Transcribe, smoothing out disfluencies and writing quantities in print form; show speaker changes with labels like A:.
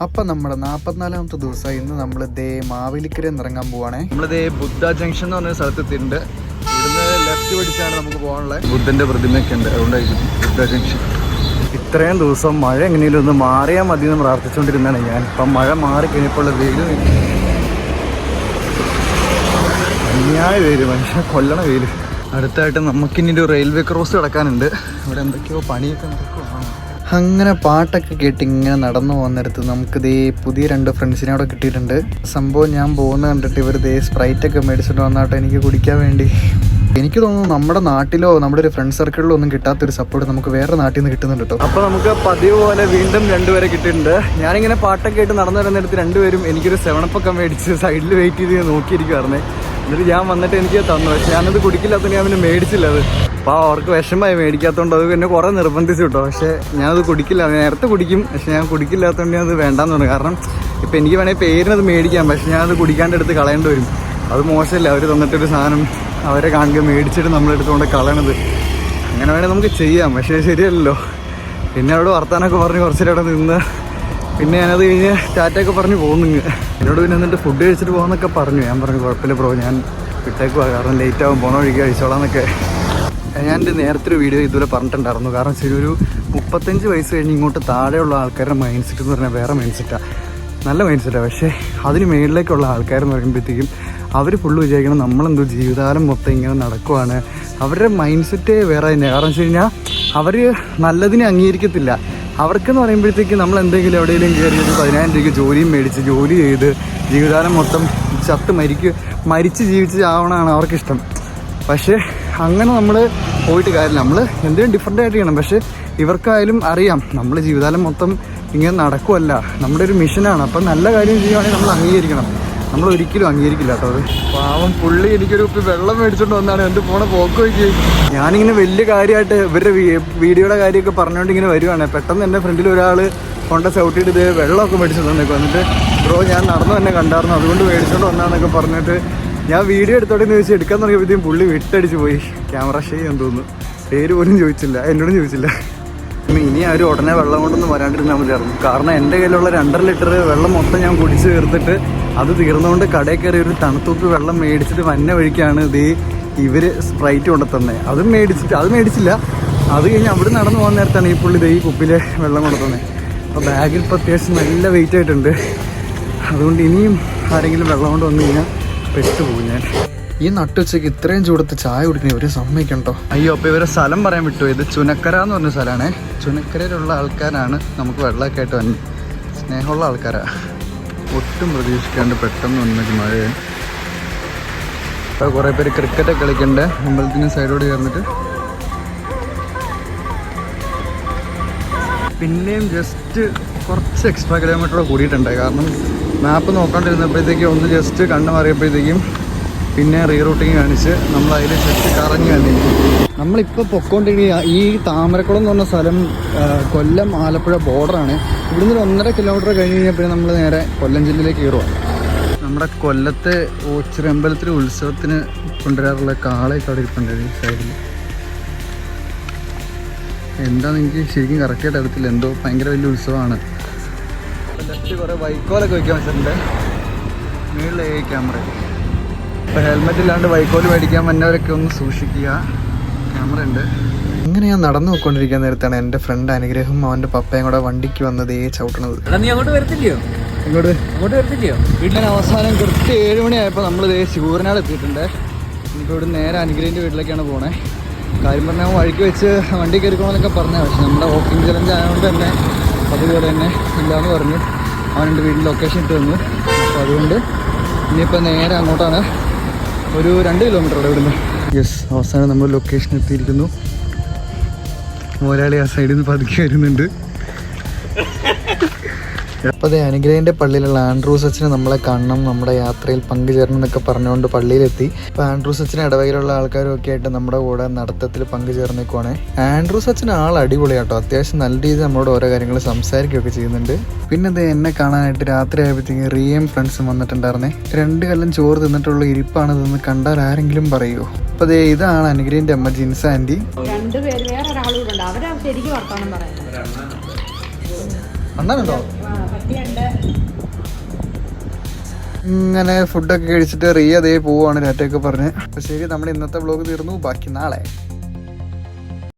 A: അപ്പം നമ്മുടെ 44ാമത്തെ ദിവസം ഇന്ന് നമ്മൾ മാവേലിക്കര ഇറങ്ങാൻ പോവാണേ.
B: നമ്മളിതേ ബുദ്ധ ജംഗ്ഷൻ എന്ന് പറഞ്ഞ സ്ഥലത്ത് എത്തിയിട്ടുണ്ട്. ഇവിടുന്ന് ലെഫ്റ്റ് പിടിച്ചാണ് നമുക്ക് പോകാനുള്ളത്. ബുദ്ധന്റെ പ്രതിമയൊക്കെ ഉണ്ട്, അതുകൊണ്ടായിരിക്കും ബുദ്ധ ജംഗ്ഷൻ. ഇത്രയും ദിവസം മഴ എങ്ങനെയും ഒന്ന് മാറിയാൽ മതി എന്ന് പ്രാർത്ഥിച്ചുകൊണ്ടിരുന്നതാണ് ഞാൻ. ഇപ്പം മഴ മാറിക്കഴിഞ്ഞപ്പോൾ വെയിൽ അന്യായ വെയിൽ, മനുഷ്യനെ കൊല്ലണ വെയിൽ. അടുത്തായിട്ട് നമുക്കിനി ഒരു റെയിൽവേ ക്രോസ് കിടക്കാനുണ്ട്. ഇവിടെ എന്തൊക്കെയോ പണിയൊക്കെ നടക്കുവാണ്.
A: അങ്ങനെ പാട്ടൊക്കെ കേട്ട് ഇങ്ങനെ നടന്നു പോകുന്നിടത്ത് നമുക്ക് പുതിയ 2 ഫ്രണ്ട്സിനെ അവിടെ കിട്ടിയിട്ടുണ്ട്. സംഭവം ഞാൻ പോകുന്ന കണ്ടിട്ട് ഇവർ സ്പ്രൈറ്റൊക്കെ മേടിച്ചിട്ട് വന്നാട്ടോ എനിക്ക് കുടിക്കാൻ വേണ്ടി. എനിക്ക് തോന്നുന്നു നമ്മുടെ നാട്ടിലോ നമ്മുടെ ഒരു ഫ്രണ്ട് സർക്കിളിലോ ഒന്നും കിട്ടാത്തൊരു സപ്പോർട്ട് നമുക്ക് വേറെ നാട്ടിൽ നിന്ന് കിട്ടുന്നുണ്ട് കേട്ടോ.
B: അപ്പോൾ നമുക്ക് പതിവ് പോലെ വീണ്ടും 2 പേരെ കിട്ടിയിട്ടുണ്ട്. ഞാനിങ്ങനെ പാട്ടൊക്കെ ആയിട്ട് നടന്നു വരുന്നിടത്ത് 2 പേരും എനിക്കൊരു 7 Up മേടിച്ച് സൈഡിൽ വെയിറ്റ് ചെയ്ത് നോക്കിയിരിക്കുവായിരുന്നേ. എന്നിട്ട് ഞാൻ വന്നിട്ട് എനിക്ക് തന്നു. പക്ഷെ ഞാനത് കുടിക്കില്ലാത്തതുകൊണ്ട് ഞാൻ പിന്നെ മേടിച്ചില്ല. അത് അപ്പോൾ അവർക്ക് വിഷമമായി മേടിക്കാത്തതുകൊണ്ട് അത് എന്നെ കുറേ നിർബന്ധിച്ചു കേട്ടോ. പക്ഷേ ഞാനത് കുടിക്കില്ല. നേരത്തെ കുടിക്കും, പക്ഷെ ഞാൻ കുടിക്കില്ലാത്തതുകൊണ്ട് ഞാൻ അത് വേണ്ടാന്ന് പറഞ്ഞു. കാരണം ഇപ്പം എനിക്ക് വേണമെങ്കിൽ പേരിനത് മേടിക്കാം, പക്ഷെ ഞാനത് കുടിക്കാണ്ട് എടുത്ത് കളയേണ്ടി വരും. അത് മോശമല്ല. അവർ തന്നിട്ടൊരു സാധനം അവരെ കാണുക മേടിച്ചിട്ട് നമ്മളെടുത്തുകൊണ്ട് കളയണത്. അങ്ങനെ വേണേൽ നമുക്ക് ചെയ്യാം, പക്ഷേ ശരിയല്ലല്ലോ. പിന്നെ അവിടെ വർത്താനൊക്കെ പറഞ്ഞ് കുറച്ചേരം അവിടെ നിന്ന് പിന്നെ ഞാനത് കഴിഞ്ഞ് ടാറ്റയൊക്കെ പറഞ്ഞ് പോകുന്നു. എന്നോട് പിന്നെ എന്നിട്ട് ഫുഡ് കഴിച്ചിട്ട് പോകാമെന്നൊക്കെ പറഞ്ഞു. ഞാൻ പറഞ്ഞു കുഴപ്പമില്ല ബ്രോ, ഞാൻ വിട്ടേക്കുവാ, കാരണം ലേറ്റ് ആകും, പോണ വഴിക്ക് കഴിച്ചോളാം എന്നൊക്കെ. ഞാൻ എൻ്റെ നേരത്തെ ഒരു വീഡിയോ ഇതുപോലെ പറഞ്ഞിട്ടുണ്ടായിരുന്നു. കാരണം ശരി, ഒരു 35 വയസ്സ് കഴിഞ്ഞ് ഇങ്ങോട്ട് താഴെയുള്ള ആൾക്കാരുടെ മൈൻഡ് സെറ്റ് എന്ന് പറഞ്ഞാൽ വേറെ മൈൻഡ് സെറ്റാണ്, നല്ല മൈൻഡ് സെറ്റാണ്. പക്ഷേ അതിന് മേളിലേക്കുള്ള ആൾക്കാരെന്ന് പറയുമ്പോഴത്തേക്കും അവർ ഫുള്ള് വിചാരിക്കണം നമ്മളെന്തോ ജീവിതകാലം മൊത്തം ഇങ്ങനെ നടക്കുവാണ്. അവരുടെ മൈൻഡ് സെറ്റേ വേറെ തന്നെയാണ്. കാരണം വെച്ച് കഴിഞ്ഞാൽ അവർ നല്ലതിനെ അംഗീകരിക്കത്തില്ല. അവർക്കെന്ന് പറയുമ്പോഴത്തേക്കും നമ്മൾ എന്തെങ്കിലും എവിടെയെങ്കിലും കയറി ഒരു 10,000 രൂപയ്ക്ക് ജോലിയും മേടിച്ച് ജോലി ചെയ്ത് ജീവിതകാലം മൊത്തം മരിച്ച് ജീവിച്ച് ആവണമാണ് അവർക്കിഷ്ടം. പക്ഷേ അങ്ങനെ നമ്മൾ പോയിട്ട് കാര്യമില്ല. നമ്മൾ എന്തെങ്കിലും ഡിഫറെൻ്റ് ആയിട്ട് ചെയ്യണം. പക്ഷേ ഇവർക്കായാലും അറിയാം നമ്മൾ ജീവിതകാലം മൊത്തം ഇങ്ങനെ നടക്കുമല്ല, നമ്മുടെ ഒരു മിഷനാണ്. അപ്പം നല്ല കാര്യം ചെയ്യുവാണെങ്കിൽ നമ്മൾ അംഗീകരിക്കണം. നമ്മൾ ഒരിക്കലും അംഗീകരിക്കില്ല കേട്ടോ. അത് പാവം പുള്ളി എനിക്കൊരു കുപ്പി വെള്ളം മേടിച്ചുകൊണ്ട് വന്നാണ് എൻ്റെ പോണ പോക്ക് വയ്ക്കുക. ഞാനിങ്ങനെ വലിയ കാര്യമായിട്ട് ഇവരുടെ വീഡിയോയുടെ കാര്യമൊക്കെ പറഞ്ഞുകൊണ്ട് ഇങ്ങനെ വരുവാണ്. പെട്ടെന്ന് എൻ്റെ ഫ്രണ്ടിൽ ഒരാൾ കൊണ്ട ചവിട്ടിയിട്ട് വെള്ളമൊക്കെ മേടിച്ചുകൊണ്ട് വന്നേക്കും. എന്നിട്ട് ബ്രോ ഞാൻ നടന്നു തന്നെ കണ്ടായിരുന്നു, അതുകൊണ്ട് മേടിച്ചുകൊണ്ട് വന്നാന്നൊക്കെ പറഞ്ഞിട്ട് ഞാൻ വീഡിയോ എടുത്തോടെന്ന് ചോദിച്ചാൽ എടുക്കാൻ തുടങ്ങിയപ്പോഴത്തേക്കും പുള്ളി വിട്ടടിച്ച് പോയി. ക്യാമറ ഷേ എന്ന് തോന്നുന്നു. പേര് പോലും ചോദിച്ചില്ല, എന്നോടും ചോദിച്ചില്ല. ഇനി ആ ഒരു ഉടനെ വെള്ളം കൊണ്ടൊന്നും വരാണ്ടിരുന്നാൽ മതിയായിരുന്നു. കാരണം എൻ്റെ കയ്യിലുള്ള 2.5 ലിറ്റർ വെള്ളം മൊത്തം ഞാൻ കുടിച്ച് തീർത്തിട്ട് അത് തീർന്നുകൊണ്ട് കടയിൽ കയറി ഒരു തണുത്തൂപ്പ് വെള്ളം മേടിച്ചിട്ട് വന്ന വഴിക്കാണ് ഇവർ സ്പ്രൈറ്റ് കൊണ്ടുത്തന്നത്. അത് മേടിച്ചില്ല. അത് കഴിഞ്ഞ് അവിടെ നടന്നു പോകുന്ന നേരത്താണ് ഈ പുള്ളി ഈ കുപ്പിലെ വെള്ളം കൊണ്ടുത്തന്നത്. അപ്പോൾ ബാഗിൽ ഇപ്പോൾ അത്യാവശ്യം നല്ല വെയിറ്റ് ആയിട്ടുണ്ട്. അതുകൊണ്ട് ഇനിയും ആരെങ്കിലും വെള്ളം കൊണ്ട് വന്നു കഴിഞ്ഞാൽ പെട്ടുപോകും ഞാൻ.
A: ഈ നട്ടുച്ചയ്ക്ക് ഇത്രയും ചൂടത്ത് ചായ കുടിക്കണേ ഒരു സമ്മതിക്കണ്ടോ.
B: അയ്യോ, അപ്പോൾ ഇവരെ സ്ഥലം പറയാൻ വിട്ടു. ഇത് ചുനക്കര എന്ന് പറഞ്ഞ സ്ഥലമാണ്. ചുനക്കരയിലുള്ള ആൾക്കാരാണ് നമുക്ക് വെള്ളമൊക്കെ ആയിട്ട് വന്ന് സ്നേഹമുള്ള ആൾക്കാരാണ്. ഒട്ടും പ്രതീക്ഷിക്കാണ്ട് പെട്ടെന്ന് വന്നൊരു മഴയാണ്. അപ്പോൾ കുറേ പേര് ക്രിക്കറ്റൊക്കെ കളിക്കണ്ടേ അമ്പലത്തിന് സൈഡോട് ചേർന്നിട്ട്. പിന്നെയും ജസ്റ്റ് കുറച്ച് എക്സ്ട്രാ കിലോമീറ്റർ കൂടിയിട്ടുണ്ടായി. കാരണം മാപ്പ് നോക്കാണ്ടിരുന്നപ്പോഴത്തേക്കും ഒന്ന് ജസ്റ്റ് കണ്ണ് മാറിയപ്പോഴത്തേക്കും പിന്നെ റീറൂട്ടിങ് കാണിച്ച് നമ്മൾ അതിൽ ജസ്റ്റ് കറങ്ങി വന്നിരിക്കും. നമ്മളിപ്പോൾ പൊക്കോണ്ടിരിക്കുന്ന ഈ താമരക്കുളം എന്ന് പറഞ്ഞ സ്ഥലം കൊല്ലം ആലപ്പുഴ ബോർഡറാണ്. ഇവിടുന്ന് ഒരു 1.5 കിലോമീറ്റർ കഴിഞ്ഞ് കഴിഞ്ഞപ്പോൾ നമ്മൾ നേരെ കൊല്ലം ജില്ലയിലേക്ക് കയറുക. നമ്മുടെ കൊല്ലത്തെ ഓച്ചിറമ്പലത്തിൽ ഉത്സവത്തിന് കൊണ്ടുവരാറുള്ള കാളയൊക്കെ അവിടെ ഇരിപ്പുണ്ട് ഈ സൈഡിൽ. എന്താണെന്ന് എനിക്ക് ശരിക്കും കറക്റ്റായിട്ട് അറിയത്തില്ല. എന്തോ ഭയങ്കര വലിയ ഉത്സവമാണ്. ലെഫ്റ്റ് കുറേ വൈക്കോലൊക്കെ വയ്ക്കാൻ വെച്ചിട്ടുണ്ട്. മുകളിലെ ക്യാമറ. അപ്പോൾ ഹെൽമെറ്റ് ഇല്ലാണ്ട് വൈക്കോല് മേടിക്കാൻ വന്നവരൊക്കെ ഒന്ന് സൂക്ഷിക്കുക. ക്യാമറ ഉണ്ട്.
A: അങ്ങനെ ഞാൻ നടന്നു പോയിക്കൊണ്ടിരിക്കുന്ന നേരത്താണ് എൻ്റെ ഫ്രണ്ട് അനുഗ്രഹം അവൻ്റെ പപ്പയും കൂടെ വണ്ടിക്ക് വന്നത് ചവിട്ടണത്.
B: വീട്ടിൽ അവസാനം കൃത്യം 7 മണിയായപ്പോൾ നമ്മൾ ശിവൂരനാട് എത്തിയിട്ടുണ്ട്. ഇപ്പോൾ ഇവിടെ നേരെ അനുഗ്രഹിൻ്റെ വീട്ടിലേക്കാണ് പോണേ. കാര്യം പറഞ്ഞാൽ വഴിക്ക് വെച്ച് വണ്ടി കയറിക്കോണമെന്നൊക്കെ പറഞ്ഞാൽ, പക്ഷെ നമ്മുടെ വോക്കിംഗ് ചലഞ്ച് ആയതുകൊണ്ട് തന്നെ അതുപോലെ തന്നെ ഇല്ലയെന്ന് പറഞ്ഞു. അവൻ എൻ്റെ വീട്ടിൽ ലൊക്കേഷൻ ഇട്ട് തന്നു. അപ്പോൾ അതുകൊണ്ട് ഇനിയിപ്പോൾ നേരെ അങ്ങോട്ടാണ്. ഒരു 2 കിലോമീറ്റർ ഇവിടുന്ന്. യെസ്, അവസാനം നമ്മൾ ലൊക്കേഷൻ എത്തിയിരിക്കുന്നു. മോലാളി ആ സൈഡിൽ നിന്ന് പതുക്കി വരുന്നുണ്ട്.
A: അപ്പോൾ അനുഗ്രഹിൻ്റെ പള്ളിയിലുള്ള ആൻഡ്രൂസ് അച്ഛനെ നമ്മളെ കാണണം, നമ്മുടെ യാത്രയിൽ പങ്കുചേരണം എന്നൊക്കെ പറഞ്ഞുകൊണ്ട് പള്ളിയിലെത്തി. അപ്പോൾ ആൻഡ്രൂസ് അച്ഛന് ഇടവകയിലുള്ള ആൾക്കാരും ഒക്കെ ആയിട്ട് നമ്മുടെ കൂടെ നടത്തത്തിൽ പങ്കുചേർന്നേക്കുവാണ്. ആൻഡ്രൂസ് അച്ഛൻ അടിപൊളിയാട്ടോ. അത്യാവശ്യം നല്ല രീതിയിൽ നമ്മളോട് ഓരോ കാര്യങ്ങൾ സംസാരിക്കുകയൊക്കെ ചെയ്യുന്നുണ്ട്. പിന്നെ എന്നെ കാണാനായിട്ട് രാത്രി ആയപ്പോഴത്തേക്കും റിയയും ഫ്രണ്ട്സും വന്നിട്ടുണ്ടായിരുന്നേ. 2 കല്ലം ചോറ് തിന്നിട്ടുള്ള ഇരിപ്പാണ് ഇതെന്ന് കണ്ടാൽ ആരെങ്കിലും പറയുമോ. അപ്പോൾ ഇതാണ് അനുഗ്രഹിൻ്റെ അമ്മ ജിൻസ ആൻറ്റി.
B: അണ്ണനുണ്ടോ?
A: ഇങ്ങനെ ഫുഡൊക്കെ കഴിച്ചിട്ട് റിയ അതേ പോവാണ് ടാറ്റയൊക്കെ പറഞ്ഞ്. അപ്പോൾ ശരി, നമ്മുടെ ഇന്നത്തെ വ്ലോഗ് തീർന്നു. ബാക്കി നാളെ.